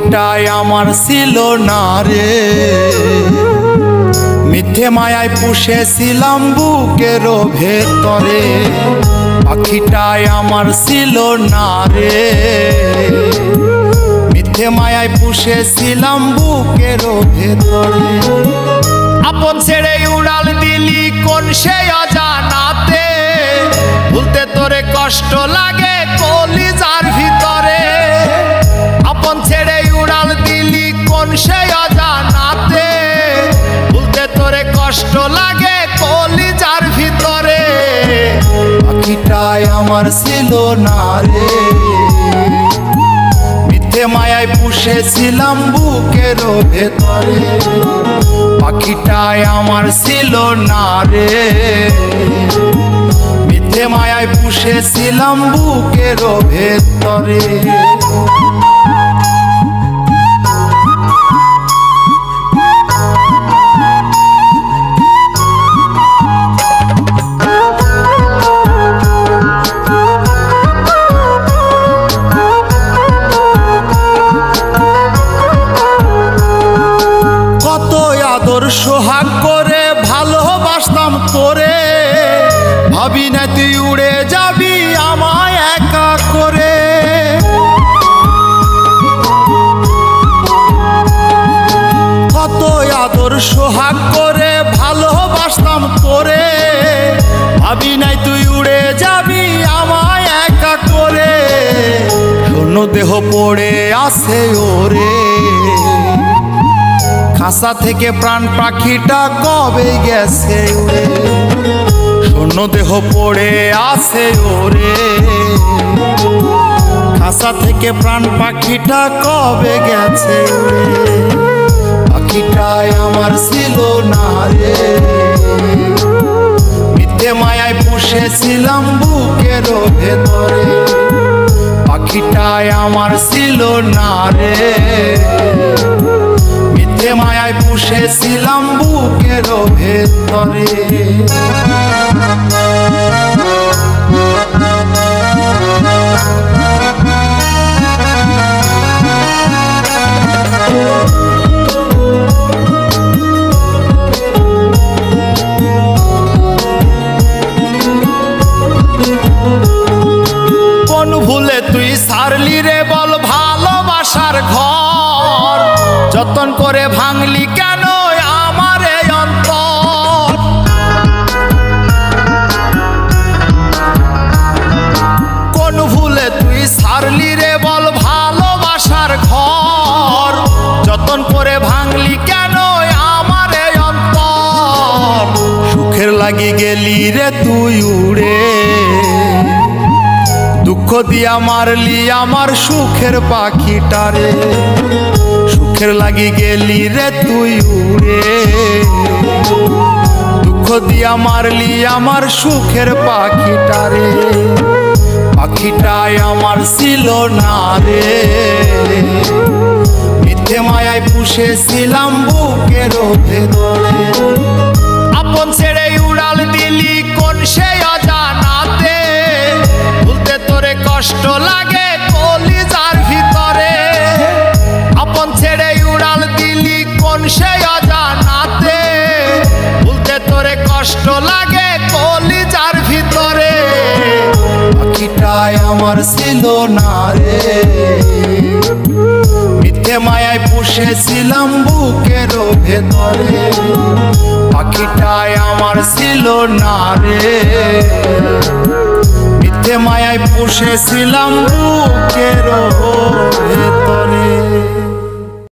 পাখিটাই আমার ছিল না রে, মিথ্যে মায়ায় পুষেছিলাম বুকের ভেতরে। পাখিটাই আমার ছিল না রে, মিথ্যে মায়ায় পুষেছিলাম বুকের ভেতরে। আপন ছেড়ে উড়াল দিলি কোন সে অজানাতে, ভুলতে তোরে কষ্ট লাগে কলিজার ভিতরে। আপন ছেড়ে উড়াল দিলি কোন সে অজানাতে, ভুলতে তোরে কষ্ট লাগে কলিজার ভিতরে। পাখিটাই আমার ছিল না রে, মিথ্যে মায়ায় পুষেছিলাম বুকের ভেতরে। পাখিটাই আমার ছিল না রে, মিথ্যে মায়ায় পুষেছিলাম বুকের ভেতরে। সোহাগ করে ভালোবাসতাম তোরে, ভাবি না তুই উড়ে যাবি আমায় একা করে। কত আদর সোহাগ করে ভালোবাসতাম তোরে, ভাবি নাই তুই উড়ে যাবি আমায় একা করে। শূন্য দেহ পড়ে আছে ওরে, খাঁচা থেকে প্রাণ পাখিটা কবে গেছে উড়ে। শূন্য দেহ পড়ে আছে ওরে, খাঁচা থেকে প্রাণ পাখিটা কবে গেছে উড়ে। পাখিটাই আমার ছিল না রে, মিথ্যে মায়ায় পুষেছিলাম বুকের ভেতরে। পাখিটাই আমার ছিল না রে, মিথ্যে মায়ায় পুষেছিলাম বুকের ভেতরে। কোন ভুলে তুই সারলি রে বল ভালোবাসার ঘর, যতন করে ভাঙলি কেন আমার এই অন্তর। কোন ভুলে তুই সারলি রে বল ভালোবাসার ঘর, যতন করে ভাঙলি কেন আমার এই অন্তর। সুখের লাগি গেলি রে তুই উড়ে, দুঃখ দিয়া মারলি আমার সুখের পাখিটারে। সুখের লাগি গেলি রে তুই উড়ে, দুঃখ দিয়া মারলি আমার সুখের পাখিটারে। পাখিটাই আমার ছিল না রে, মিথ্যে মায়ায় পুষেছিলাম বুকের ভেতরে। আপন ছেড়ে উড়াল দিলি কোন সে অজানাতে, ভুলতে তোরে কষ্ট লাগে কলিজার ভিতরে। আপন ছেড়ে উড়াল দিলি কোন সে অজানাতে, ভুলতে তোরে কষ্ট লাগে কলিজার ভিতরে। পাখিটাই আমার ছিল না রে, মিথ্যে মায়ায় পুষেছিলাম বুকের ভেতরে। পাখিটাই আমার ছিল না রে, মিথ্যে মায়ায় পুষেছিলাম বুকের ভেতরে।